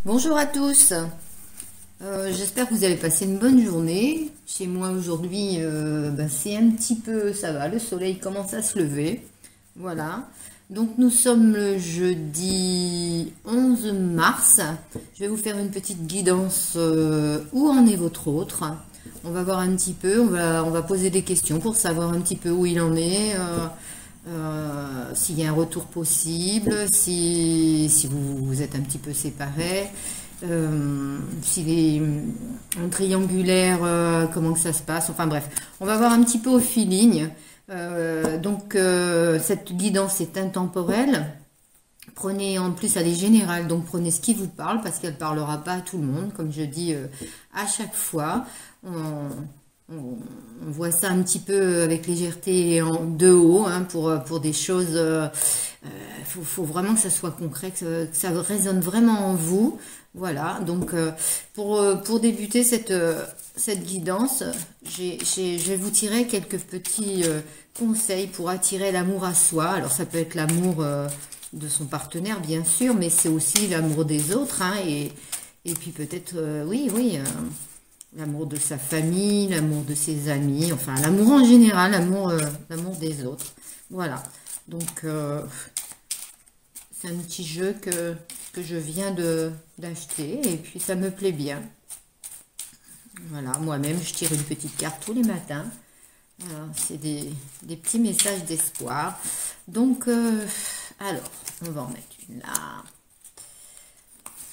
Bonjour à tous, j'espère que vous avez passé une bonne journée. Chez moi aujourd'hui, c'est un petit peu, ça va, le soleil commence à se lever. Voilà, donc nous sommes le jeudi 11 mars. Je vais vous faire une petite guidance, où en est votre autre. On va voir un petit peu, on va poser des questions pour savoir un petit peu où il en est. S'il y a un retour possible, si vous êtes un petit peu séparés, s'il est en triangulaire, comment que ça se passe, enfin bref, on va voir un petit peu au feeling. Cette guidance est intemporelle. Prenez, en plus elle est générale, donc prenez ce qui vous parle parce qu'elle ne parlera pas à tout le monde, comme je dis à chaque fois. On voit ça un petit peu avec légèreté de haut, hein, pour des choses. Faut vraiment que ça soit concret, que ça résonne vraiment en vous. Voilà, donc pour débuter cette guidance, je vais vous tirer quelques petits conseils pour attirer l'amour à soi. Alors ça peut être l'amour de son partenaire, bien sûr, mais c'est aussi l'amour des autres, hein, et puis peut-être, l'amour de sa famille, l'amour de ses amis, enfin l'amour en général, l'amour des autres. Voilà, donc c'est un petit jeu que je viens d'acheter et puis ça me plaît bien. Voilà, moi-même je tire une petite carte tous les matins. C'est des petits messages d'espoir. Donc, alors, on va en mettre une là.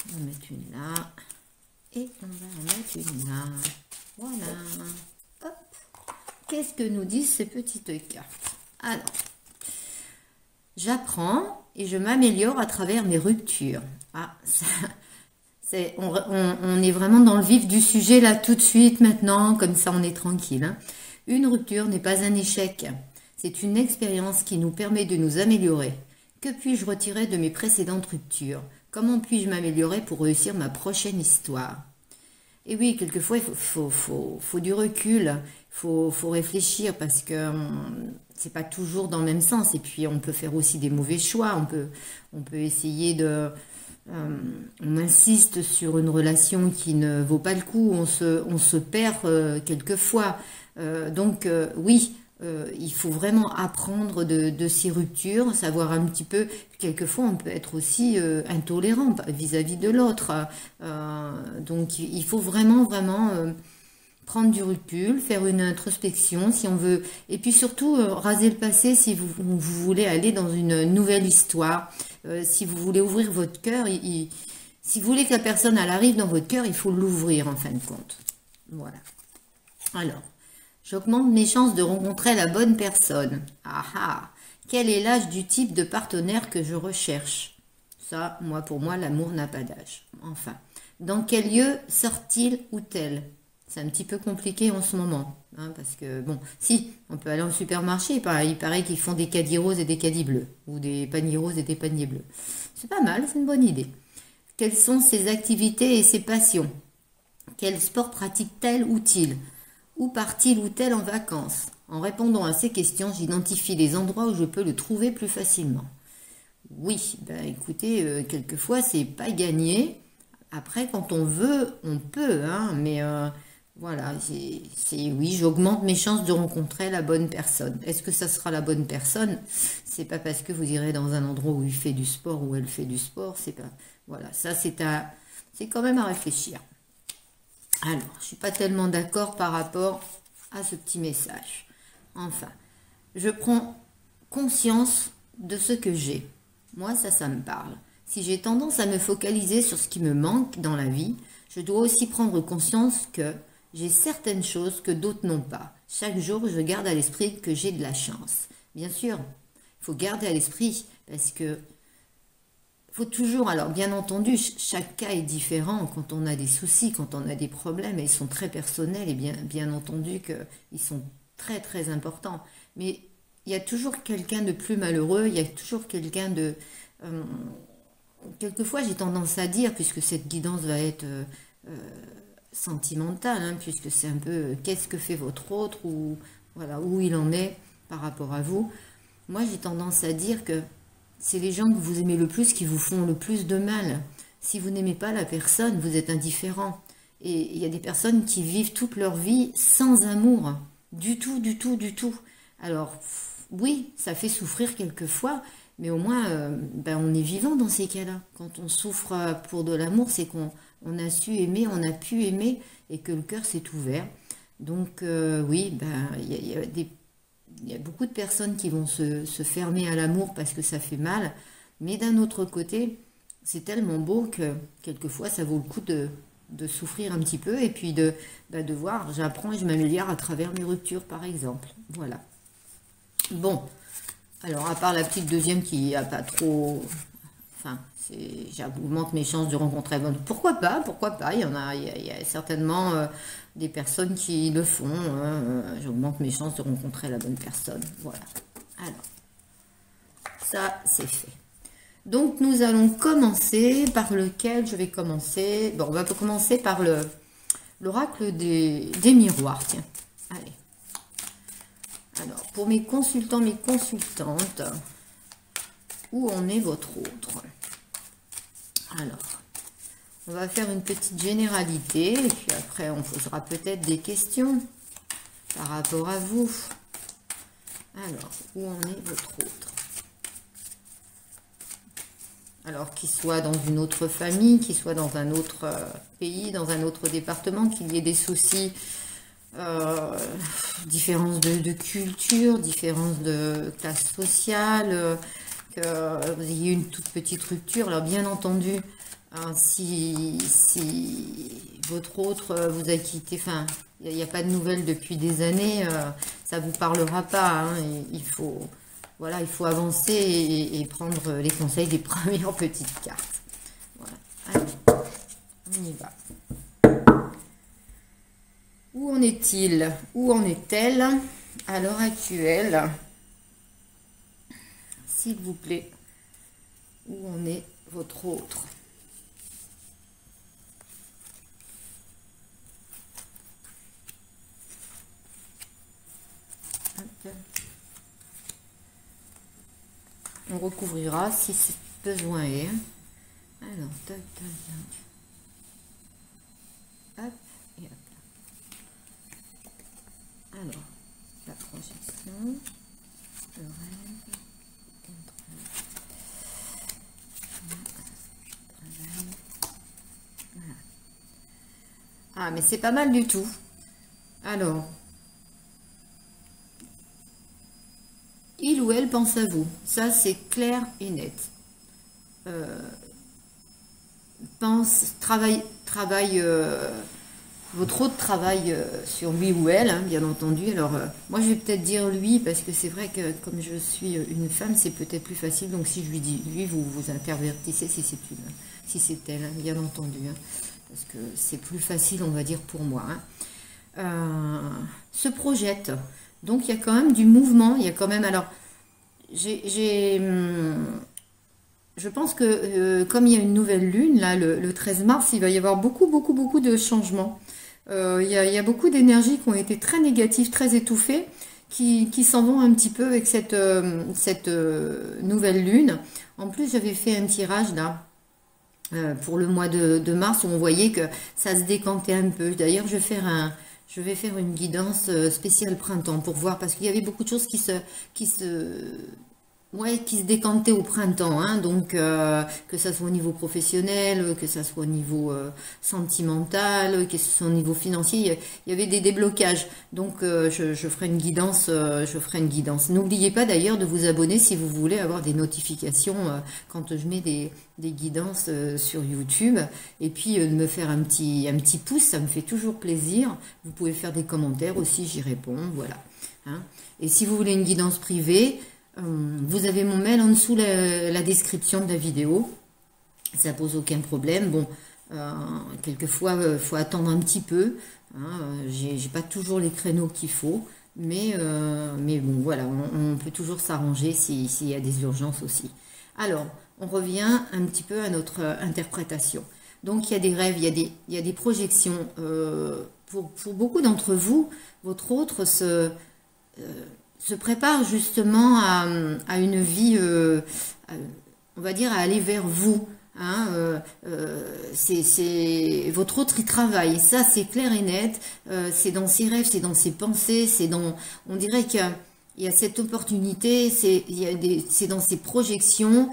On va mettre une là. Et on va en mettre une là. Voilà. Hop. Qu'est-ce que nous disent ces petites cartes? Alors, j'apprends et je m'améliore à travers mes ruptures. Ah, ça, on est vraiment dans le vif du sujet là tout de suite maintenant, comme ça on est tranquille, hein. Une rupture n'est pas un échec. C'est une expérience qui nous permet de nous améliorer. Que puis-je retirer de mes précédentes ruptures? Comment puis-je m'améliorer pour réussir ma prochaine histoire? Et oui, quelquefois, il faut du recul, faut réfléchir parce que c'est pas toujours dans le même sens. Et puis, on peut faire aussi des mauvais choix. On peut essayer de... on insiste sur une relation qui ne vaut pas le coup. On se perd quelquefois. Oui, il faut vraiment apprendre de ces ruptures, savoir un petit peu, quelquefois on peut être aussi intolérant vis-à-vis de l'autre. Donc il faut vraiment prendre du recul, faire une introspection si on veut, et puis surtout raser le passé si vous voulez aller dans une nouvelle histoire, si vous voulez ouvrir votre cœur, si vous voulez que la personne elle arrive dans votre cœur, il faut l'ouvrir en fin de compte. Voilà. Alors, j'augmente mes chances de rencontrer la bonne personne. Ah ah! Quel est l'âge du type de partenaire que je recherche? Ça, pour moi, l'amour n'a pas d'âge. Enfin, dans quel lieu sort-il ou tel? C'est un petit peu compliqué en ce moment, hein, parce que, bon, si, on peut aller au supermarché, il paraît qu'ils font des caddies roses et des caddies bleus, ou des paniers roses et des paniers bleus. C'est pas mal, c'est une bonne idée. Quelles sont ses activités et ses passions? Quel sport pratique-t-elle ou t-il? Où part-il ou tel en vacances? En répondant à ces questions, j'identifie les endroits où je peux le trouver plus facilement. Oui, écoutez, quelquefois c'est pas gagné. Après, quand on veut, on peut, hein, mais voilà, oui, j'augmente mes chances de rencontrer la bonne personne. Est-ce que ça sera la bonne personne? C'est pas parce que vous irez dans un endroit où il fait du sport ou elle fait du sport, c'est pas. Voilà, ça c'est quand même à réfléchir. Alors, je ne suis pas tellement d'accord par rapport à ce petit message. Enfin, je prends conscience de ce que j'ai. Moi, ça me parle. Si j'ai tendance à me focaliser sur ce qui me manque dans la vie, je dois aussi prendre conscience que j'ai certaines choses que d'autres n'ont pas. Chaque jour, je garde à l'esprit que j'ai de la chance. Bien sûr, il faut garder à l'esprit parce que faut toujours, alors bien entendu, chaque cas est différent quand on a des soucis, quand on a des problèmes, et ils sont très personnels et bien entendu qu'ils sont très importants. Mais il y a toujours quelqu'un de plus malheureux, il y a toujours quelqu'un de... quelquefois j'ai tendance à dire, puisque cette guidance va être sentimentale, hein, puisque c'est un peu qu'est-ce que fait votre autre, ou voilà, où il en est par rapport à vous. Moi j'ai tendance à dire que c'est les gens que vous aimez le plus qui vous font le plus de mal. Si vous n'aimez pas la personne, vous êtes indifférent. Et il y a des personnes qui vivent toute leur vie sans amour. Du tout, du tout, du tout. Alors, oui, ça fait souffrir quelquefois, mais au moins, ben, on est vivant dans ces cas-là. Quand on souffre pour de l'amour, c'est qu'on a su aimer, on a pu aimer, et que le cœur s'est ouvert. Donc, oui, ben, il y a beaucoup de personnes qui vont se fermer à l'amour parce que ça fait mal. Mais d'un autre côté, c'est tellement beau que quelquefois, ça vaut le coup de souffrir un petit peu et puis de voir, j'apprends et je m'améliore à travers mes ruptures, par exemple. Voilà. Bon, alors à part la petite deuxième qui a pas trop... Enfin, j'augmente mes chances de rencontrer la bonne. Pourquoi pas? Pourquoi pas? Il y a certainement des personnes qui le font. J'augmente mes chances de rencontrer la bonne personne. Voilà. Alors, ça, c'est fait. Donc, nous allons commencer par lequel je vais commencer. Bon, on va commencer par l'oracle des miroirs. Tiens, allez. Alors, pour mes consultants, mes consultantes, où en est votre autre? Alors, on va faire une petite généralité et puis après on posera peut-être des questions par rapport à vous. Alors, où en est votre autre? Alors, qu'il soit dans une autre famille, qu'il soit dans un autre pays, dans un autre département, qu'il y ait des soucis, différence de culture, différence de classe sociale, que vous ayez une toute petite rupture. Alors bien entendu, hein, si votre autre vous a quitté, enfin, il n'y a pas de nouvelles depuis des années, ça ne vous parlera pas. Hein, il faut, voilà, il faut avancer et prendre les conseils des premières petites cartes. Voilà. Allez, on y va. Où en est-il? Où en est-elle à l'heure actuelle? S'il vous plaît, où en est votre autre? Hop. On recouvrira si c'est besoin est. Alors, tac, tac, tac. Hop, et hop. Alors, la projection, le rêve. Ah, mais c'est pas mal du tout. Alors, il ou elle pense à vous. Ça, c'est clair et net. Votre autre travaille sur lui ou elle, hein, bien entendu. Alors, moi, je vais peut-être dire lui, parce que c'est vrai que comme je suis une femme, c'est peut-être plus facile. Donc, si je lui dis lui, vous intervertissez si c'est elle, hein, bien entendu. Hein, parce que c'est plus facile, on va dire, pour moi. Hein. Se projette. Donc, il y a quand même du mouvement. Il y a quand même... Alors, je pense que comme il y a une nouvelle lune, là, le 13 mars, il va y avoir beaucoup, beaucoup, beaucoup de changements. Il y a beaucoup d'énergies qui ont été très négatives, très étouffées, qui s'en vont un petit peu avec cette nouvelle lune. En plus, j'avais fait un tirage là pour le mois de mars où on voyait que ça se décantait un peu. D'ailleurs, je vais faire une guidance spéciale printemps pour voir, parce qu'il y avait beaucoup de choses qui se décantaient au printemps, hein, donc que ça soit au niveau professionnel, que ça soit au niveau sentimental, que ce soit au niveau financier, il y avait des déblocages. Donc je ferai une guidance, N'oubliez pas d'ailleurs de vous abonner si vous voulez avoir des notifications quand je mets des guidances sur YouTube, et puis de me faire un petit pouce, ça me fait toujours plaisir. Vous pouvez faire des commentaires aussi, j'y réponds, voilà. Hein. Et si vous voulez une guidance privée, vous avez mon mail en dessous la description de la vidéo, ça pose aucun problème. Bon, quelquefois il faut attendre un petit peu, hein, j'ai pas toujours les créneaux qu'il faut, mais bon voilà, on peut toujours s'arranger s'il y a des urgences aussi. Alors, on revient un petit peu à notre interprétation. Donc il y a des rêves, il y a des projections. Pour beaucoup d'entre vous, votre autre se prépare justement à une vie, on va dire, à aller vers vous. Hein, votre autre, il travaille. Ça, c'est clair et net. C'est dans ses rêves, c'est dans ses pensées, on dirait qu'il y a cette opportunité, c'est dans ses projections.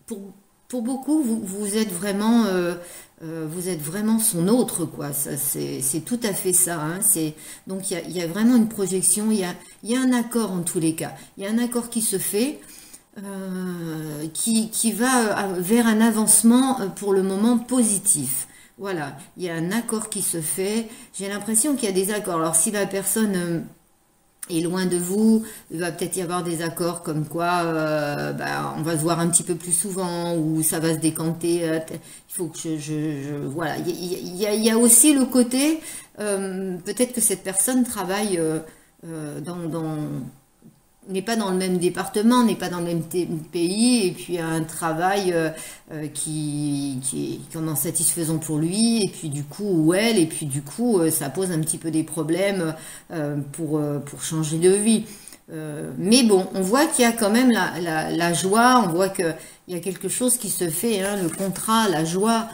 Pour, pour beaucoup, vous êtes vraiment son autre, quoi. Ça, c'est tout à fait ça. Hein. Donc il y a vraiment une projection. Il y a un accord en tous les cas. Il y a un accord qui se fait. Qui va vers un avancement pour le moment positif. Voilà, il y a un accord qui se fait. J'ai l'impression qu'il y a des accords. Alors si la personne est loin de vous, il va peut-être y avoir des accords comme quoi on va se voir un petit peu plus souvent ou ça va se décanter. Il faut que voilà. Il y a aussi le côté, peut-être que cette personne travaille n'est pas dans le même département, n'est pas dans le même pays, et puis a un travail qui est quand même satisfaisant pour lui, et puis du coup, ou elle, et puis du coup, ça pose un petit peu des problèmes pour changer de vie. Mais bon, on voit qu'il y a quand même la joie, on voit qu'il y a quelque chose qui se fait, hein, le contrat, la joie.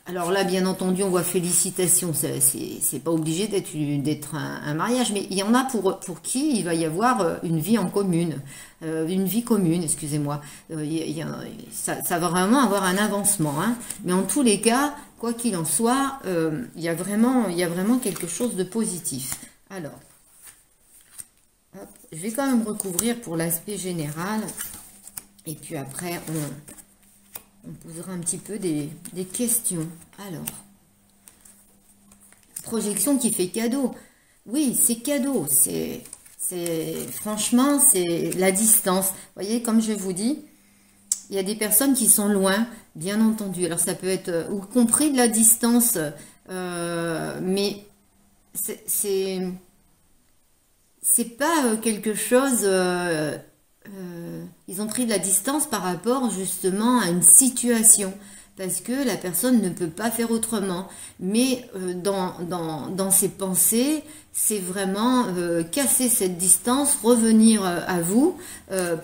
Alors là, bien entendu, on voit félicitations, c'est pas obligé d'être un mariage, mais il y en a pour qui il va y avoir une vie en commune, excusez-moi. Ça va vraiment avoir un avancement, hein. Mais en tous les cas, quoi qu'il en soit, il y a vraiment quelque chose de positif. Alors, hop, je vais quand même recouvrir pour l'aspect général, et puis après, on posera un petit peu des questions. Alors, projection qui fait cadeau. Oui, c'est cadeau. Franchement, c'est la distance. Vous voyez, comme je vous dis, il y a des personnes qui sont loin, bien entendu. Alors, ça peut être ou compris de la distance, mais c'est pas quelque chose... ils ont pris de la distance par rapport justement à une situation parce que la personne ne peut pas faire autrement, mais dans ses pensées c'est vraiment casser cette distance, revenir à vous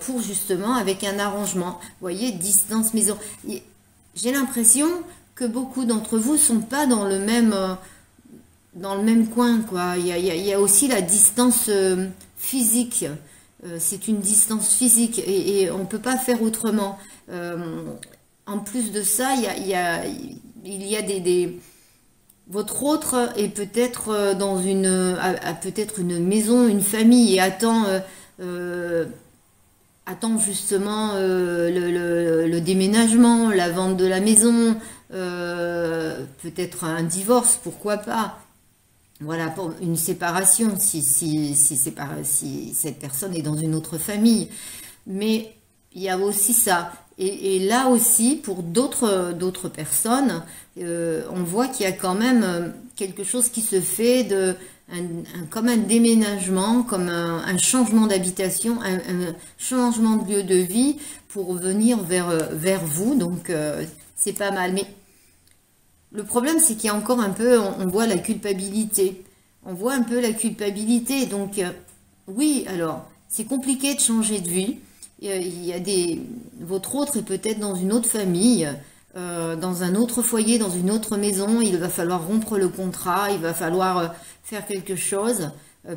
pour justement avec un arrangement, vous voyez, distance maison. J'ai l'impression que beaucoup d'entre vous sont pas dans le même coin, quoi. Il y a aussi la distance physique. C'est une distance physique et on ne peut pas faire autrement. En plus de ça, il y a votre autre est peut-être a peut-être une maison, une famille et attend justement le déménagement, la vente de la maison, peut-être un divorce, pourquoi pas. Voilà, pour une séparation, si cette personne est dans une autre famille. Mais il y a aussi ça. Et là aussi, pour d'autres personnes, on voit qu'il y a quand même quelque chose qui se fait comme un déménagement, comme un changement d'habitation, un changement de lieu de vie pour venir vers vous. Donc, c'est pas mal. Mais le problème, c'est qu'il y a encore un peu, on voit la culpabilité. On voit un peu la culpabilité. Donc, oui, alors, c'est compliqué de changer de vie. Votre autre est peut-être dans une autre famille, dans un autre foyer, dans une autre maison. Il va falloir rompre le contrat, il va falloir faire quelque chose.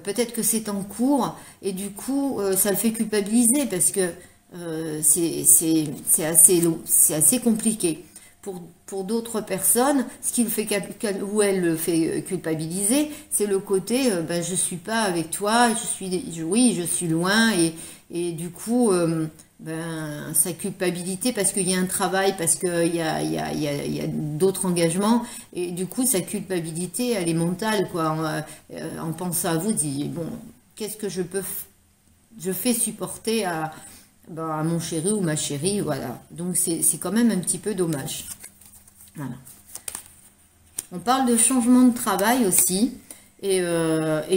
Peut-être que c'est en cours. Et du coup, ça le fait culpabiliser parce que c'est assez compliqué. Pour d'autres personnes, ce qui le fait ou elle le fait culpabiliser, c'est le côté je suis pas avec toi, je suis loin et du coup sa culpabilité parce qu'il y a un travail, parce qu'il y a d'autres engagements et du coup sa culpabilité elle est mentale quoi. En pensant à vous, dit bon qu'est-ce que je fais supporter à mon chéri ou ma chérie, voilà. Donc c'est quand même un petit peu dommage. Voilà. On parle de changement de travail aussi et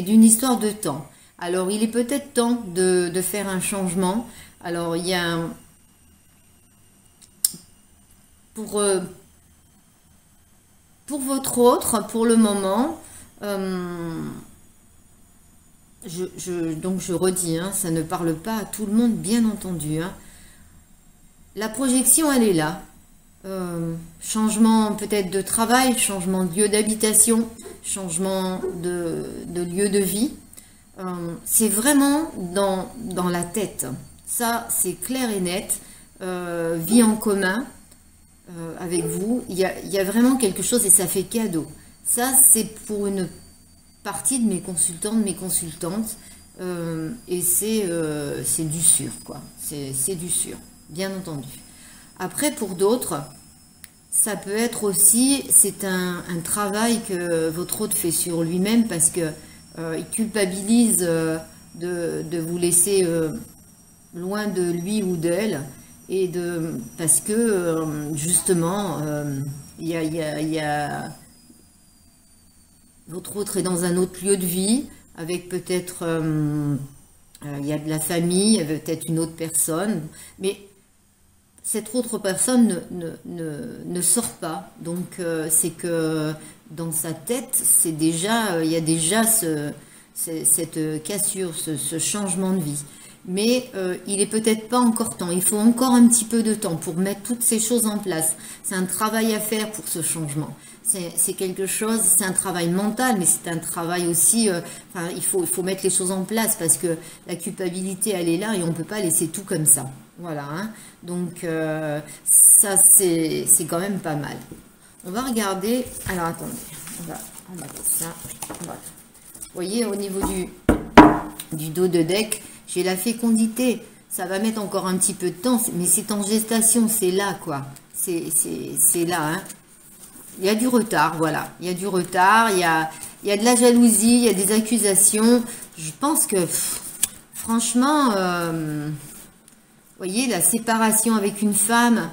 d'une histoire de temps. Alors il est peut-être temps de faire un changement. Alors il y a pour votre autre, pour le moment, donc je redis, hein, ça ne parle pas à tout le monde, bien entendu. Hein. La projection, elle est là. Changement peut-être de travail, changement de lieu d'habitation, changement de lieu de vie. C'est vraiment dans la tête. Ça, c'est clair et net. Vie en commun avec vous. Il y a vraiment quelque chose et ça fait cadeau. Ça, c'est pour une partie de mes consultants, de mes consultantes. Et c'est du sûr, quoi. C'est du sûr, bien entendu. Après, pour d'autres, ça peut être aussi, c'est un travail que votre hôte fait sur lui-même parce que il culpabilise de vous laisser loin de lui ou d'elle et parce que justement, votre autre est dans un autre lieu de vie avec peut-être il y a de la famille, il y avait peut-être une autre personne, mais cette autre personne ne sort pas. Donc, c'est que dans sa tête, il y a déjà cette cassure, ce changement de vie. Mais il est peut-être pas encore temps. Il faut encore un petit peu de temps pour mettre toutes ces choses en place. C'est un travail à faire pour ce changement. C'est quelque chose, c'est un travail mental, mais c'est un travail aussi, il faut mettre les choses en place parce que la culpabilité, elle est là et on ne peut pas laisser tout comme ça. Voilà, hein. Donc ça, c'est quand même pas mal. On va regarder, alors attendez, on va faire ça. Vous voyez, au niveau du dos de deck, j'ai la fécondité. Ça va mettre encore un petit peu de temps, mais c'est en gestation, c'est là, quoi. C'est là, hein. Il y a du retard, voilà. Il y a du retard, il y a de la jalousie, il y a des accusations. Je pense que, franchement, vous voyez, la séparation avec une femme,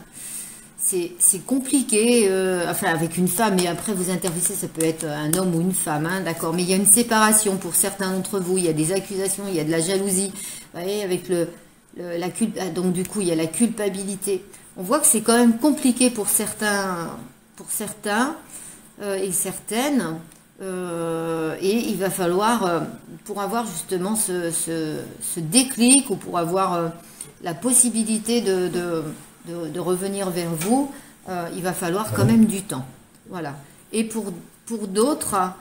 c'est compliqué. Enfin, avec une femme, et après vous intervissez, ça peut être un homme ou une femme, hein, d'accord. Mais il y a une séparation pour certains d'entre vous. Il y a des accusations, il y a de la jalousie. Vous voyez, avec la donc du coup, il y a la culpabilité. On voit que c'est quand même compliqué pour certains et certaines, et il va falloir, pour avoir justement ce déclic ou pour avoir la possibilité de revenir vers vous, il va falloir quand même du temps. Voilà. Et pour d'autres,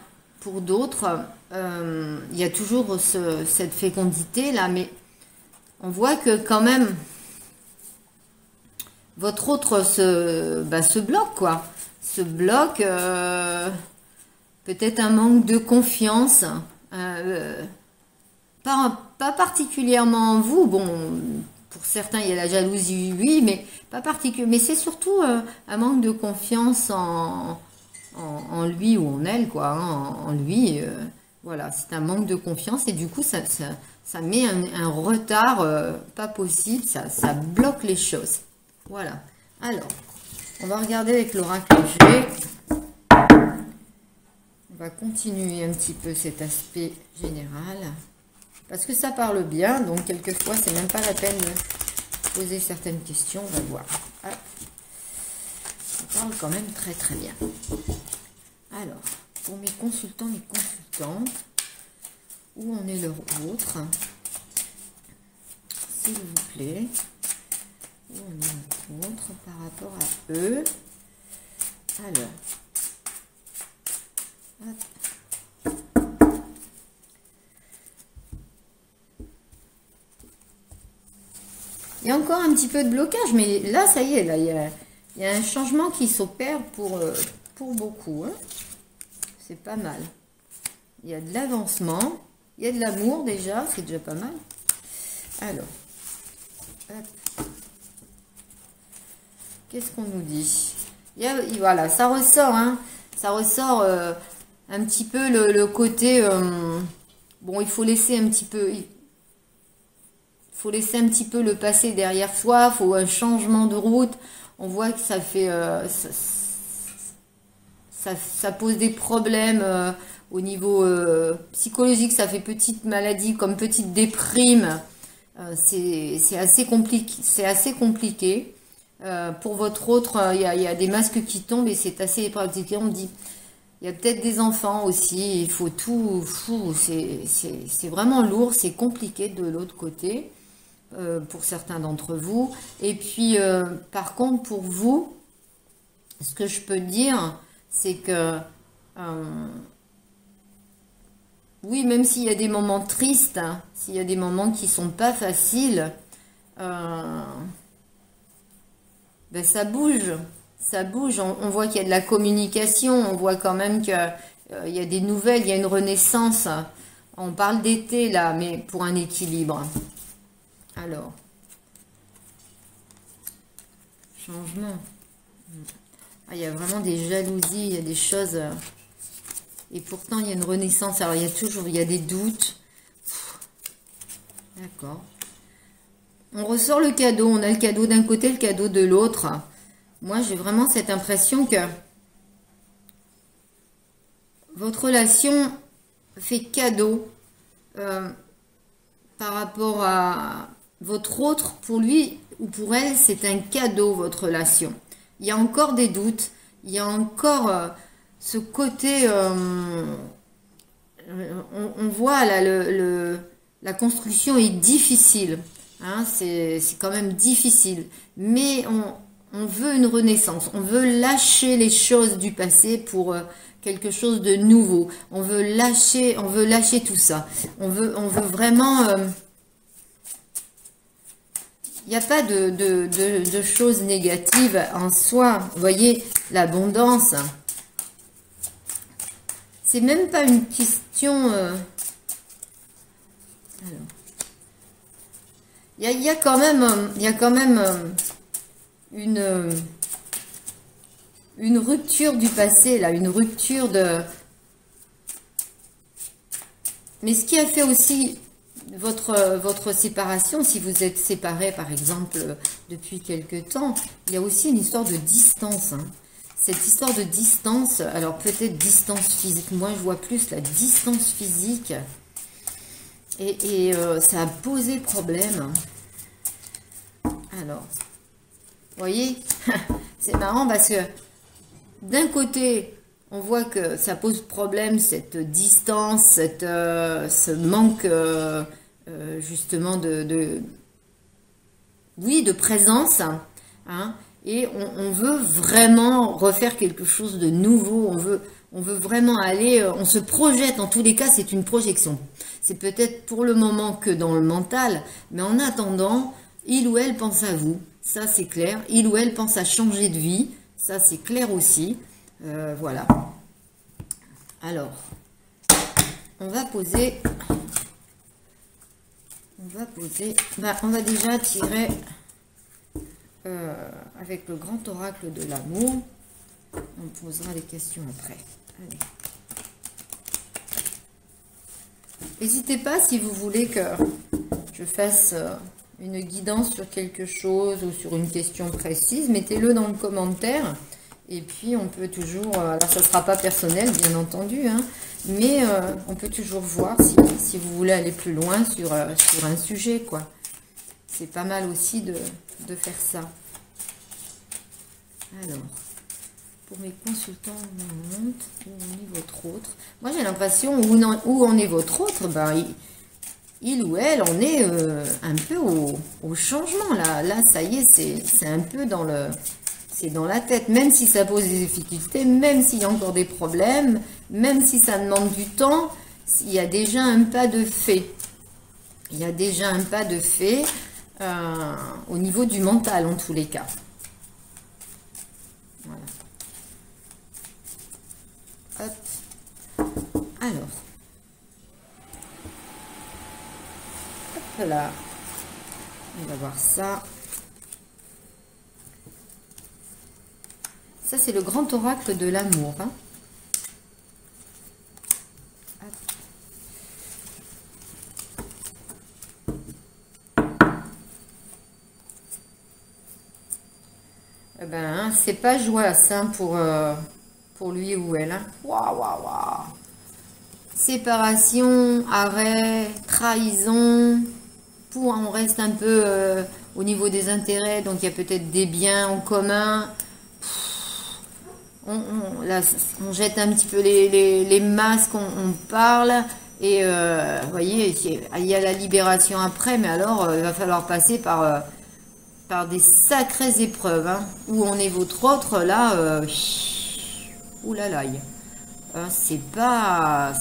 il y a toujours cette fécondité là, mais on voit que quand même votre autre se bloque, quoi. Se bloque, peut-être un manque de confiance, pas particulièrement en vous. Bon, pour certains, il y a la jalousie, oui, mais pas particulièrement. Mais c'est surtout un manque de confiance en lui ou en elle, quoi. Hein, en lui, voilà, c'est un manque de confiance et du coup, ça met un retard pas possible, ça bloque les choses. Voilà. Alors, on va regarder avec l'oracle G. On va continuer un petit peu cet aspect général. Parce que ça parle bien, donc quelquefois, c'est même pas la peine de poser certaines questions. On va voir. Ah, ça parle quand même très très bien. Alors, pour mes consultants, mes consultantes, où en est leur autre? S'il vous plaît. Où on est notre autre par rapport à eux? Alors, hop. Il y a encore un petit peu de blocage, mais là, ça y est, là, il y a un changement qui s'opère pour beaucoup. Hein. C'est pas mal. Il y a de l'avancement, il y a de l'amour déjà, c'est déjà pas mal. Alors, hop. Qu'est-ce qu'on nous dit? Voilà, ça ressort, hein. Ça ressort un petit peu le côté... bon, il faut laisser un petit peu... Il faut laisser un petit peu le passé derrière soi. Il faut un changement de route. On voit que ça fait... ça pose des problèmes au niveau psychologique. Ça fait petite maladie comme petite déprime. C'est assez compliqué. C'est assez compliqué. Pour votre autre, il y a des masques qui tombent et c'est assez pratique. On dit, Il y a peut-être des enfants aussi, il faut tout, c'est vraiment lourd, c'est compliqué de l'autre côté, pour certains d'entre vous. Et puis, par contre, pour vous, ce que je peux dire, c'est que, oui, même s'il y a des moments tristes, hein, s'il y a des moments qui sont pas faciles, euh, ben ça bouge. On voit qu'il y a de la communication, on voit quand même qu'il y a des nouvelles, il y a une renaissance. On parle d'été là, mais pour un équilibre. Alors, changement. Ah, il y a vraiment des jalousies, il y a des choses. Et pourtant, il y a une renaissance. Alors, il y a des doutes. D'accord. On ressort le cadeau. On a le cadeau d'un côté, le cadeau de l'autre. Moi, j'ai vraiment cette impression que votre relation fait cadeau par rapport à votre autre. Pour lui ou pour elle, c'est un cadeau, votre relation. Il y a encore des doutes. Il y a encore ce côté... on voit là, la construction est difficile. Hein, c'est quand même difficile. Mais on veut une renaissance. On veut lâcher les choses du passé pour quelque chose de nouveau. On veut lâcher tout ça. On veut vraiment... il n'y a pas de choses négatives en soi. Vous voyez, l'abondance... C'est même pas une question... alors, il y a quand même une rupture du passé, là, une rupture de... Mais ce qui a fait aussi votre séparation, si vous êtes séparés, par exemple, depuis quelque temps, il y a aussi une histoire de distance, hein. Cette histoire de distance, alors peut-être distance physique, moi je vois plus la distance physique, et ça a posé problème. Alors, vous voyez, c'est marrant parce que d'un côté, on voit que ça pose problème, cette distance, ce manque justement de présence, hein. Et on veut vraiment refaire quelque chose de nouveau, on veut vraiment aller, on se projette, en tous les cas c'est une projection. C'est peut-être pour le moment que dans le mental, mais en attendant, il ou elle pense à vous, ça c'est clair, il ou elle pense à changer de vie, ça c'est clair aussi, voilà. Alors, on va déjà tirer... avec le grand oracle de l'amour, on posera les questions après. Allez. N'hésitez pas si vous voulez que je fasse une guidance sur quelque chose ou sur une question précise, mettez-le dans le commentaire et puis on peut toujours, alors ça ne sera pas personnel bien entendu, hein, mais on peut toujours voir si vous voulez aller plus loin sur un sujet, quoi. C'est pas mal aussi de faire ça. Alors, pour mes consultants, on monte, où en est votre autre? Moi, j'ai l'impression, où en est votre autre, ben, il ou elle, on est un peu au changement, là. Là, ça y est, c'est un peu c'est dans la tête, même si ça pose des difficultés, même s'il y a encore des problèmes, même si ça demande du temps, il y a déjà un pas de fait. Il y a déjà un pas de fait au niveau du mental, en tous les cas. Voilà. Hop. Alors. Hop là. On va voir ça. Ça, c'est le grand oracle de l'amour, hein. Eh ben, c'est pas joyeux hein, pour lui ou elle. Hein. Waouh, waouh, waouh. Séparation, arrêt, trahison. On reste un peu au niveau des intérêts, donc il y a peut-être des biens en commun. là, on jette un petit peu les masques, on parle, et vous voyez, il y a la libération après, mais alors il va falloir passer par des sacrées épreuves, hein. Où on est votre autre, là, oulala, c'est pas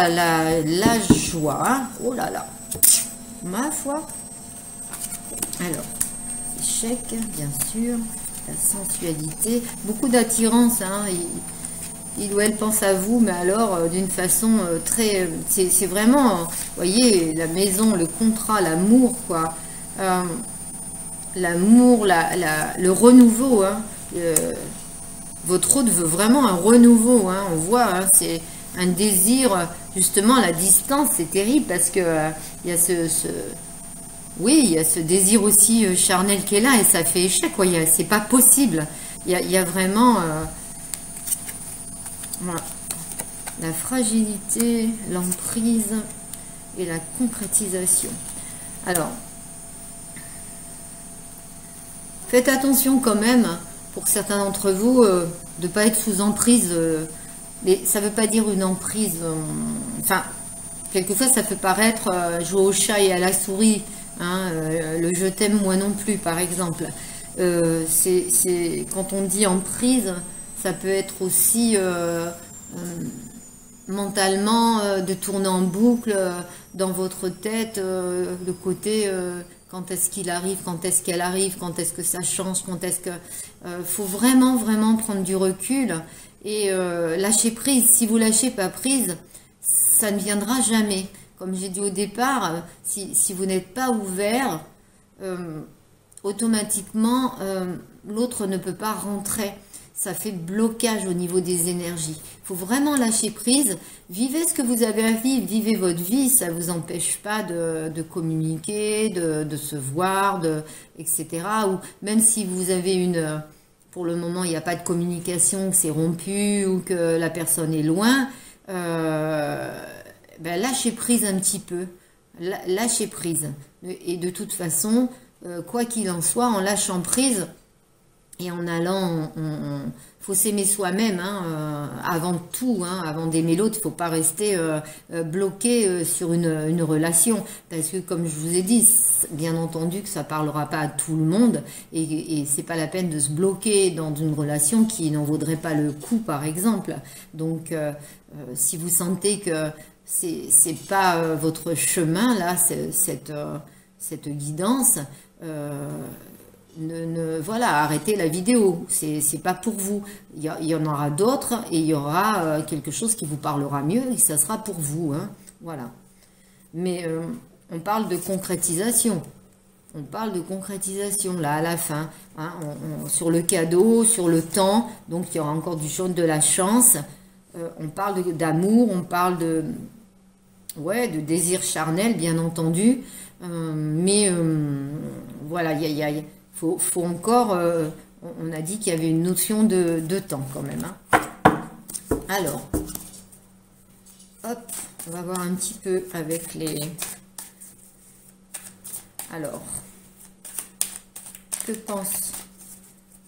la joie, hein. Oh là là, ma foi. Alors, échec, bien sûr, la sensualité, beaucoup d'attirance, hein. Il ou elle pense à vous, mais alors d'une façon très... C'est vraiment, vous voyez, la maison, le contrat, l'amour, quoi. L'amour, le renouveau, hein. Votre hôte veut vraiment un renouveau, hein. On voit, hein, c'est un désir, justement, à la distance, c'est terrible, parce que il y a oui, il y a ce désir aussi charnel qui est là, et ça fait échec, quoi. C'est pas possible. Il y a vraiment... voilà. La fragilité, l'emprise et la concrétisation. Alors, faites attention quand même, pour certains d'entre vous, de ne pas être sous emprise. Mais ça ne veut pas dire une emprise. Enfin, quelquefois ça peut paraître jouer au chat et à la souris. Hein, le je t'aime moi non plus, par exemple. Quand on dit emprise, ça peut être aussi mentalement de tourner en boucle dans votre tête, de côté quand est-ce qu'il arrive, quand est-ce qu'elle arrive, quand est-ce que ça change, quand est-ce que... faut vraiment, vraiment prendre du recul et lâcher prise. Si vous lâchez pas prise, ça ne viendra jamais. Comme j'ai dit au départ, si vous n'êtes pas ouvert, automatiquement, l'autre ne peut pas rentrer. Ça fait blocage au niveau des énergies. Il faut vraiment lâcher prise. Vivez ce que vous avez à vivre. Vivez votre vie. Ça ne vous empêche pas de communiquer, de se voir, etc. Ou même si vous avez pour le moment, il n'y a pas de communication, que c'est rompu ou que la personne est loin, ben lâchez prise un petit peu. Lâchez prise. Et de toute façon, quoi qu'il en soit, en lâchant prise, et en allant, faut s'aimer soi-même, hein, avant tout, hein, avant d'aimer l'autre. Il ne faut pas rester bloqué sur une relation. Parce que, comme je vous ai dit, bien entendu que ça ne parlera pas à tout le monde. Et ce n'est pas la peine de se bloquer dans une relation qui n'en vaudrait pas le coup, par exemple. Donc, si vous sentez que c'est pas votre chemin, là, cette guidance... voilà, arrêtez la vidéo, c'est pas pour vous. Il y en aura d'autres et il y aura quelque chose qui vous parlera mieux et ça sera pour vous, hein, voilà. Mais on parle de concrétisation. On parle de concrétisation là à la fin, hein, sur le cadeau, sur le temps. Donc il y aura encore du jaune de la chance. On parle d'amour, on parle de désir charnel, bien entendu. Mais voilà, faut encore, on a dit qu'il y avait une notion de temps quand même, hein. Alors, hop, on va voir un petit peu avec les... Alors, que pense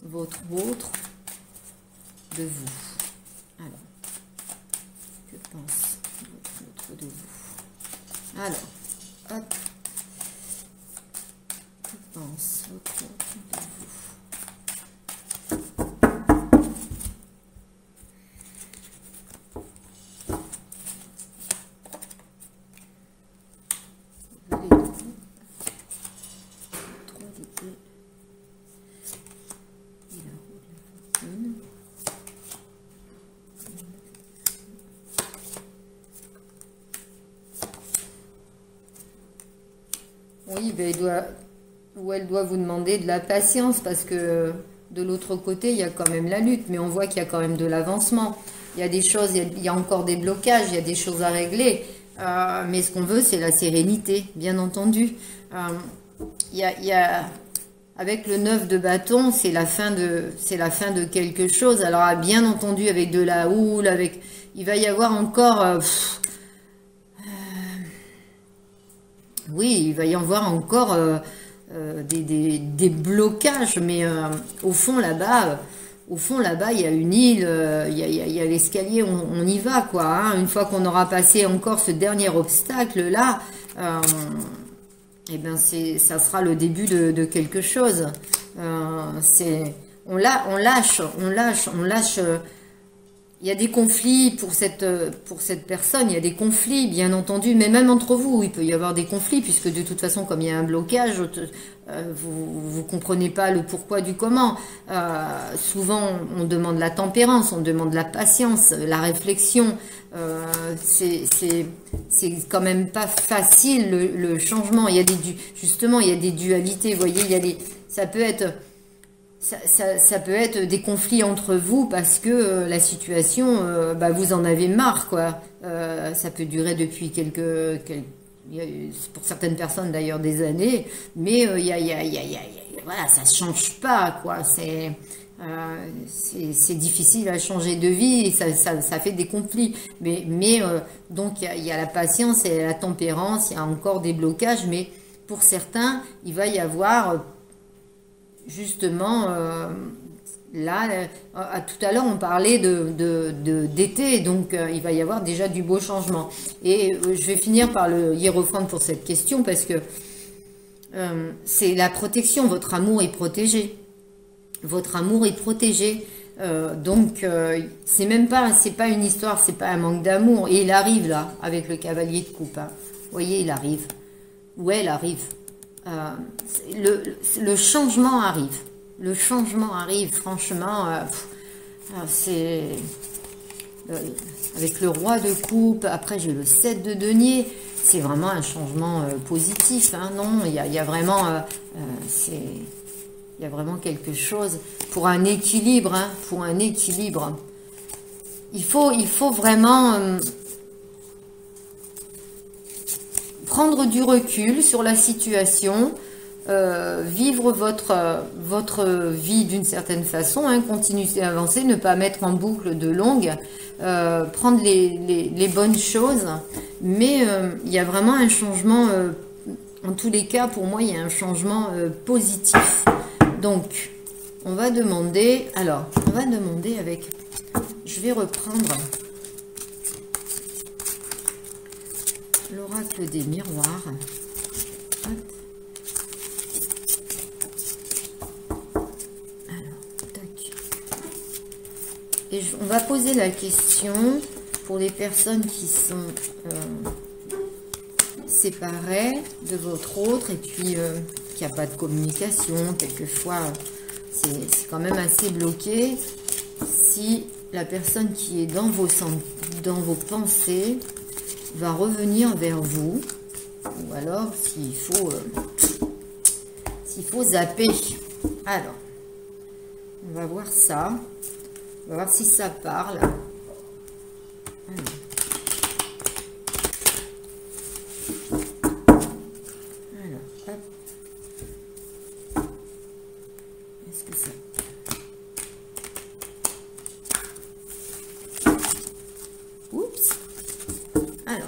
votre autre de vous? Alors, que pense votre autre de vous? Alors, hop. Pense votre autre de vous. Les deux. 3 d'épée. Et la roue de la fortune. Oui, ben il doit... Ou elle doit vous demander de la patience parce que de l'autre côté, il y a quand même la lutte. Mais on voit qu'il y a quand même de l'avancement. Il y a des choses, il y a encore des blocages, il y a des choses à régler. Mais ce qu'on veut, c'est la sérénité, bien entendu. Avec le 9 de bâton, c'est la fin de quelque chose. Alors, bien entendu, avec de la houle, il va y avoir encore... oui, il va y avoir encore... des blocages, mais au fond là-bas, au fond, là-bas, il y a une île, il y a l'escalier, on y va, quoi. Hein. Une fois qu'on aura passé encore ce dernier obstacle-là, eh ben ça sera le début de quelque chose. On lâche. Il y a des conflits pour cette personne, il y a des conflits, bien entendu, mais même entre vous, il peut y avoir des conflits, puisque de toute façon, comme il y a un blocage, vous comprenez pas le pourquoi du comment. Souvent, on demande la tempérance, on demande la patience, la réflexion. C'est quand même pas facile le changement. Il y a justement, il y a des dualités. Vous voyez, ça peut être des conflits entre vous parce que la situation, vous en avez marre, quoi. Ça peut durer depuis pour certaines personnes d'ailleurs des années, mais voilà, ça change pas, quoi. C'est difficile à changer de vie et ça fait des conflits. Donc il y a la patience et la tempérance, il y a encore des blocages, mais pour certains, il va y avoir justement, tout à l'heure, on parlait d'été, donc il va y avoir déjà du beau changement. Et je vais finir par le hiérophante pour cette question, parce que c'est la protection, votre amour est protégé. Votre amour est protégé. C'est pas une histoire, c'est pas un manque d'amour. Et il arrive là, avec le cavalier de coupe. Hein. Vous voyez, il arrive. Ou elle arrive. Le changement arrive. Le changement arrive, franchement. C'est avec le roi de coupe. Après, j'ai le 7 de denier. C'est vraiment un changement positif. Hein, non, il y a vraiment, il y a vraiment quelque chose pour un équilibre. Hein, pour un équilibre. Il faut vraiment prendre du recul sur la situation, vivre votre vie d'une certaine façon, hein, continuer à avancer, ne pas mettre en boucle de longue, prendre les bonnes choses, mais il y a vraiment un changement, en tous les cas, pour moi, il y a un changement positif. Donc, on va demander avec, je vais reprendre l'oracle des miroirs. Hop. Alors, tac. Et on va poser la question pour les personnes qui sont séparées de votre autre et puis qu'il n'y a pas de communication. Quelquefois, c'est quand même assez bloqué. Si la personne qui est dans vos pensées va revenir vers vous, ou alors s'il faut zapper. Alors, on va voir ça. On va voir si ça parle. Alors. Hop. Est-ce que ça... Oups. Alors.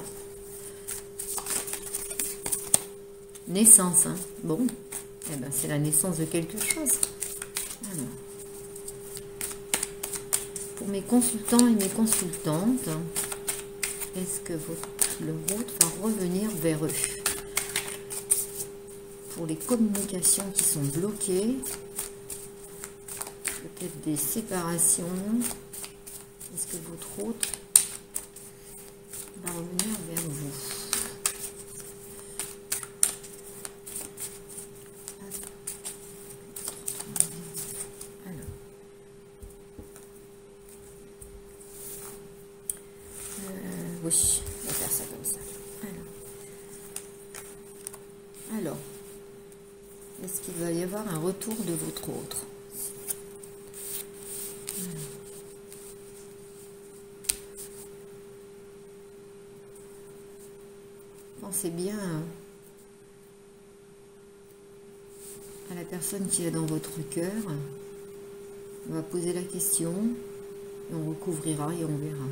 Naissance, hein. Bon. Eh ben, c'est la naissance de quelque chose. Alors. Pour mes consultants et mes consultantes, est-ce que le vôtre va revenir vers eux? Pour les communications qui sont bloquées, peut-être des séparations, est-ce que votre autre va revenir vers vous? Oui, on va faire ça comme ça. Alors, est-ce qu'il va y avoir un retour de votre autre? Pensez bien à la personne qui est dans votre cœur. On va poser la question et on recouvrira et on verra.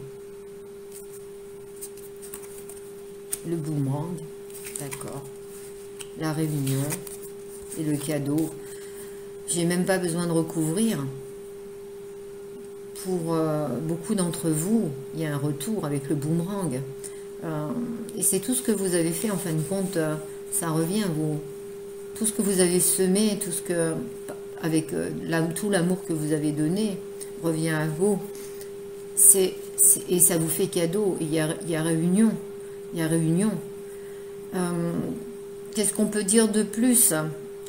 Le boomerang, d'accord, la réunion et le cadeau. J'ai même pas besoin de recouvrir. pour beaucoup d'entre vous, il y a un retour avec le boomerang. Et c'est tout ce que vous avez fait, en fin de compte, ça revient à vous. Tout ce que vous avez semé, tout ce que, avec tout l'amour que vous avez donné, revient à vous. Et ça vous fait cadeau. Il y a réunion. Il y a réunion. Qu'est-ce qu'on peut dire de plus?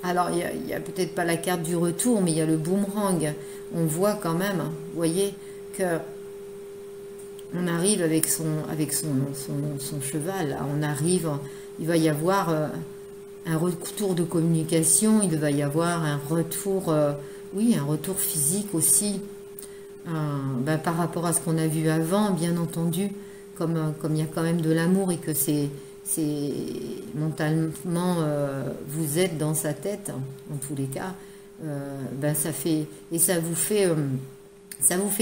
Alors, il y a peut-être pas la carte du retour, mais il y a le boomerang. On voit quand même, vous voyez, que on arrive avec son cheval. Là. On arrive, il va y avoir un retour de communication, il va y avoir un retour, oui, un retour physique aussi, par rapport à ce qu'on a vu avant, bien entendu, comme il y a quand même de l'amour et que c'est mentalement vous êtes dans sa tête en tous les cas, ça fait et ça vous fait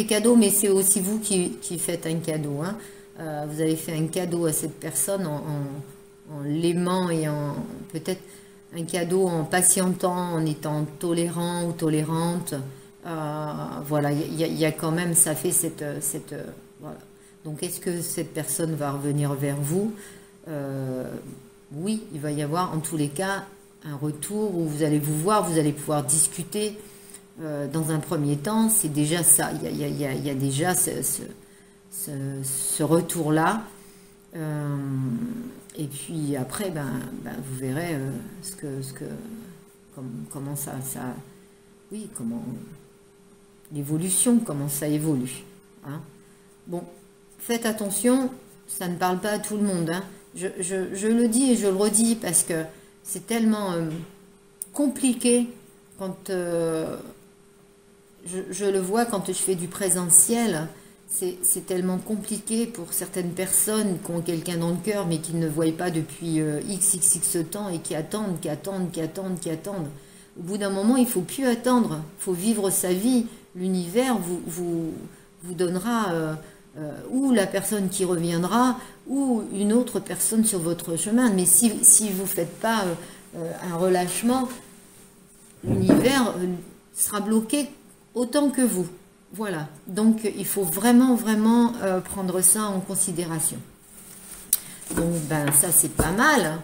cadeau, mais c'est aussi vous qui faites un cadeau, hein. Vous avez fait un cadeau à cette personne en l'aimant et en peut-être un cadeau en patientant, en étant tolérant ou tolérante. Voilà, il y a quand même, ça fait cette voilà. Donc est-ce que cette personne va revenir vers vous? Oui, il va y avoir en tous les cas un retour où vous allez vous voir, vous allez pouvoir discuter. Dans un premier temps, c'est déjà ça. Il y a déjà ce retour-là. Et puis après, vous verrez comment ça, oui, comment l'évolution, comment ça évolue. Hein. Bon, faites attention, ça ne parle pas à tout le monde. Hein. Je le dis et je le redis parce que c'est tellement compliqué quand je le vois quand je fais du présentiel. C'est tellement compliqué pour certaines personnes qui ont quelqu'un dans le cœur mais qui ne voient pas depuis XXX temps et qui attendent. Au bout d'un moment, il ne faut plus attendre, il faut vivre sa vie. L'univers vous donnera ou la personne qui reviendra ou une autre personne sur votre chemin. Mais si vous ne faites pas un relâchement, l'univers sera bloqué autant que vous. Voilà, donc il faut vraiment prendre ça en considération. Donc ça c'est pas mal.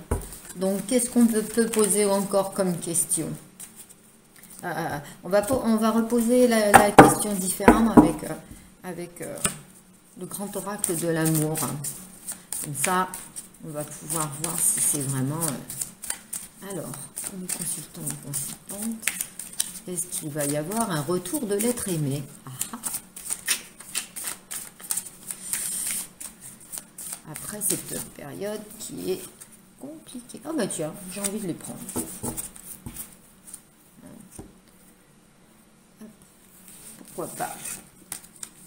Donc qu'est-ce qu'on peut poser encore comme question? On va reposer la question différemment avec le grand oracle de l'amour. Comme ça, on va pouvoir voir si c'est vraiment... Alors, pour les consultants et consultantes, est-ce qu'il va y avoir un retour de l'être aimé? Après cette période qui est compliquée. Ah tiens, j'ai envie de les prendre. Pourquoi pas?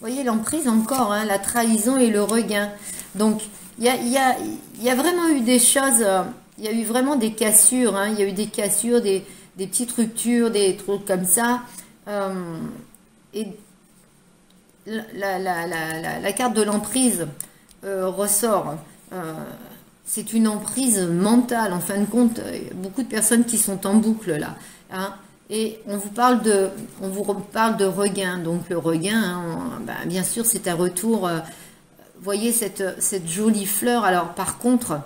Vous voyez l'emprise encore, hein, la trahison et le regain. Donc, il y a vraiment eu des choses, il y a eu vraiment des cassures, hein, il y a eu des cassures, des petites ruptures, des trucs comme ça. Et la carte de l'emprise ressort. C'est une emprise mentale, en fin de compte. Beaucoup de personnes qui sont en boucle là. Hein, et on vous parle de regain. Donc le regain, hein, bien sûr, c'est un retour. Voyez cette jolie fleur. Alors par contre,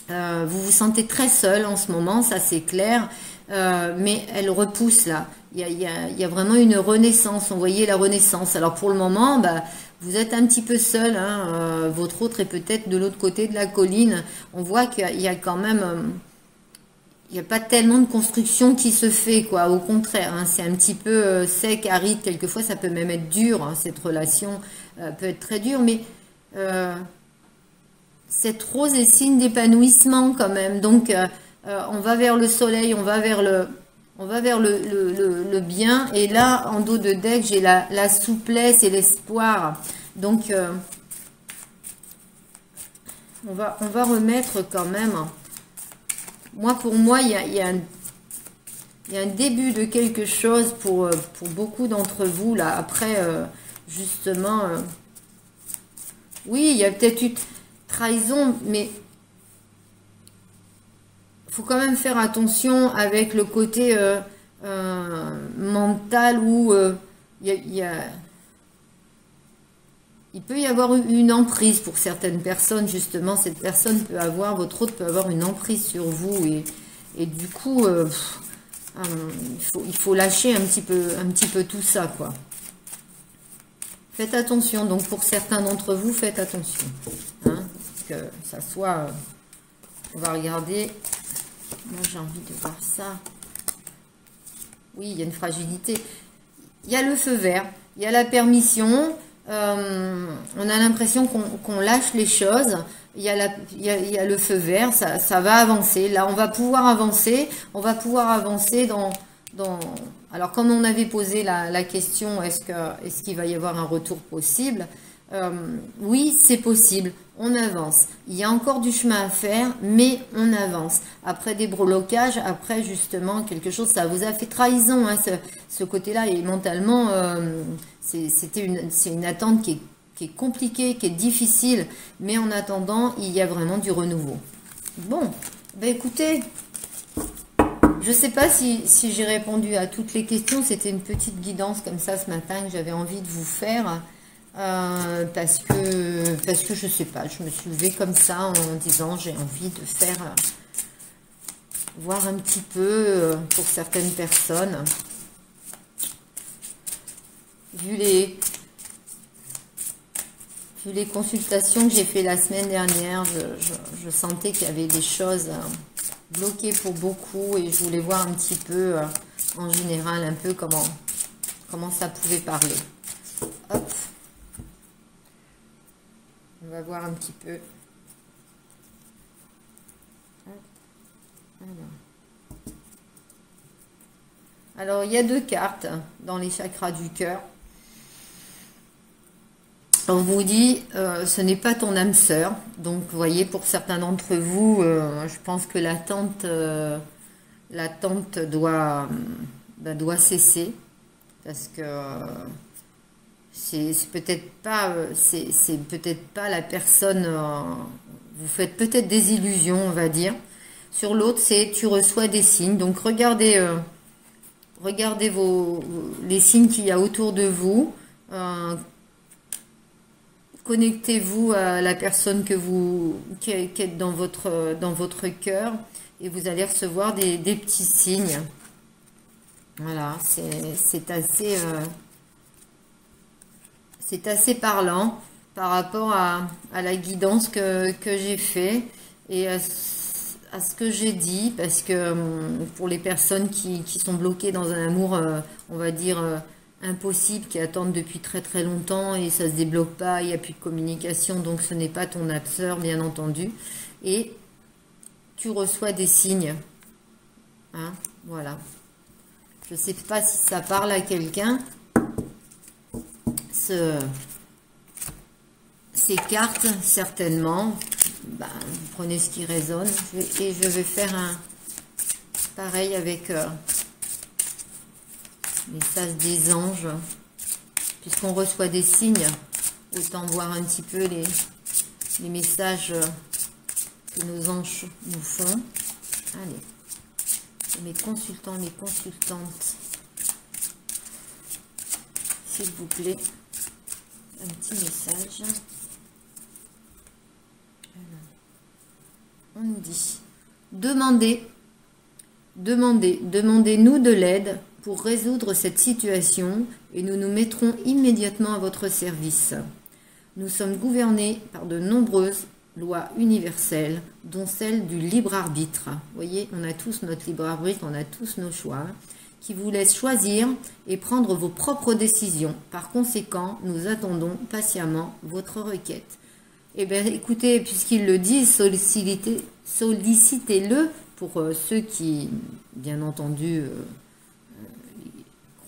vous vous sentez très seul en ce moment, ça c'est clair. Mais elle repousse là. Il y a vraiment une renaissance. On voyait la renaissance. Alors pour le moment, vous êtes un petit peu seul. Hein, votre autre est peut-être de l'autre côté de la colline. On voit qu'il y a quand même, il n'y a pas tellement de construction qui se fait, quoi. Au contraire, hein, c'est un petit peu sec, aride. Quelquefois, ça peut même être dur. Hein, cette relation peut être très dure, mais cette rose est signe d'épanouissement quand même. Donc on va vers le soleil, on va vers le bien. Et là, en dos de deck, j'ai la souplesse et l'espoir. Donc, on va remettre quand même. Pour moi, il y a un début de quelque chose pour beaucoup d'entre vous. Là, après, justement, oui, il y a peut-être eu trahison, mais faut quand même faire attention avec le côté mental où il y a il peut y avoir une emprise pour certaines personnes, justement. Cette personne peut avoir, votre autre peut avoir une emprise sur vous. Et du coup, il faut lâcher un petit peu tout ça, quoi. Faites attention. Donc, pour certains d'entre vous, faites attention. Hein, que ça soit... on va regarder. Moi, j'ai envie de voir ça. Oui, il y a une fragilité. Il y a le feu vert. Il y a la permission. On a l'impression qu'on lâche les choses. Il y a le feu vert. Ça va avancer. Là, on va pouvoir avancer. On va pouvoir avancer dans... Alors, comme on avait posé la question, est-ce qu'il va y avoir un retour possible? Oui, c'est possible. On avance. Il y a encore du chemin à faire, mais on avance. Après des blocages, après justement quelque chose, ça vous a fait trahison, hein, ce côté-là. Et mentalement, c'est une attente qui est compliquée, qui est difficile. Mais en attendant, il y a vraiment du renouveau. Bon, ben écoutez... Je ne sais pas si j'ai répondu à toutes les questions. C'était une petite guidance comme ça ce matin que j'avais envie de vous faire. Parce que je ne sais pas, je me suis levée comme ça en disant j'ai envie de faire voir un petit peu pour certaines personnes. Vu les consultations que j'ai fait la semaine dernière, je sentais qu'il y avait des choses... bloqué pour beaucoup et je voulais voir un petit peu en général un peu comment ça pouvait parler. Hop, on va voir un petit peu. Alors il y a deux cartes dans les chakras du cœur. On vous dit, ce n'est pas ton âme sœur. Donc, vous voyez, pour certains d'entre vous, je pense que l'attente doit cesser. Parce que c'est peut-être pas la personne... vous faites peut-être des illusions, on va dire. Sur l'autre, c'est tu reçois des signes. Donc, regardez les signes qu'il y a autour de vous. Connectez-vous à la personne qui est dans votre cœur et vous allez recevoir des petits signes. Voilà, c'est assez parlant par rapport à la guidance que j'ai fait et à ce que j'ai dit, parce que pour les personnes qui sont bloquées dans un amour, on va dire... impossible, qui attendent depuis très très longtemps et ça se débloque pas, il n'y a plus de communication, donc ce n'est pas ton âme sœur, bien entendu, et tu reçois des signes, hein, voilà. Je sais pas si ça parle à quelqu'un, ces cartes, certainement. Ben, vous prenez ce qui résonne, et je vais faire un pareil avec... message des anges, puisqu'on reçoit des signes, autant voir un petit peu les messages que nos anges nous font. Allez, mes consultants, mes consultantes, s'il vous plaît, un petit message. Alors, on nous dit, demandez-nous de l'aide pour résoudre cette situation et nous nous mettrons immédiatement à votre service. Nous sommes gouvernés par de nombreuses lois universelles, dont celle du libre arbitre. Vous voyez, on a tous notre libre arbitre, on a tous nos choix, qui vous laissent choisir et prendre vos propres décisions. Par conséquent, nous attendons patiemment votre requête. Eh bien, écoutez, puisqu'il le dit, sollicitez-le pour ceux qui, bien entendu,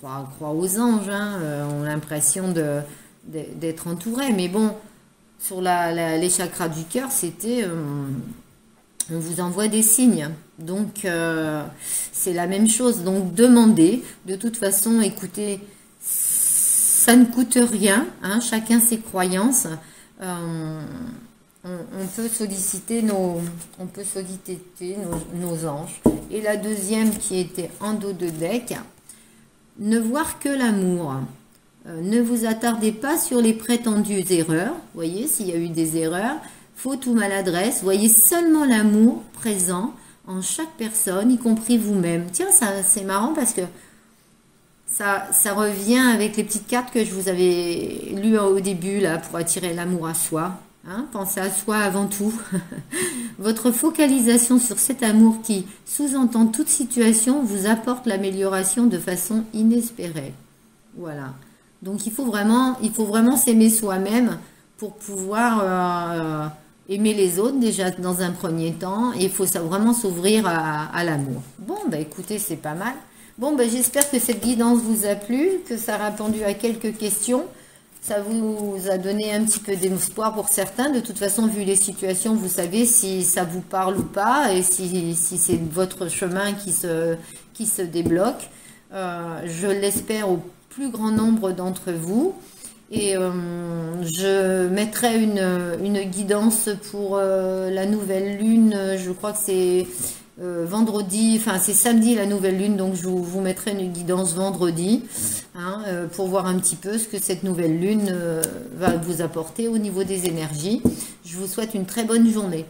croient aux anges, hein, ont l'impression d'être entourés. Mais bon, sur les chakras du cœur, c'était... on vous envoie des signes. Donc, c'est la même chose. Donc, demandez. De toute façon, écoutez, ça ne coûte rien. Hein, chacun ses croyances. On peut solliciter nos anges. Et la deuxième qui était en dos de deck... Ne voir que l'amour. Ne vous attardez pas sur les prétendues erreurs. Voyez, s'il y a eu des erreurs, faute ou maladresse, voyez seulement l'amour présent en chaque personne, y compris vous-même. Tiens, ça c'est marrant parce que ça revient avec les petites cartes que je vous avais lues au début, là, pour attirer l'amour à soi. Hein, pensez à soi avant tout. Votre focalisation sur cet amour qui sous-entend toute situation vous apporte l'amélioration de façon inespérée. Voilà. Donc il faut vraiment s'aimer soi-même pour pouvoir aimer les autres déjà dans un premier temps. Et il faut vraiment s'ouvrir à l'amour. Bon, bah écoutez, c'est pas mal. Bon, bah j'espère que cette guidance vous a plu, que ça a répondu à quelques questions. Ça vous a donné un petit peu d'espoir pour certains. De toute façon, vu les situations, vous savez si ça vous parle ou pas et si c'est votre chemin qui se débloque. Je l'espère au plus grand nombre d'entre vous. Et je mettrai une guidance pour la nouvelle lune. Je crois que c'est vendredi, enfin c'est samedi la nouvelle lune, donc je vous mettrai une guidance vendredi hein, pour voir un petit peu ce que cette nouvelle lune va vous apporter au niveau des énergies. Je vous souhaite une très bonne journée.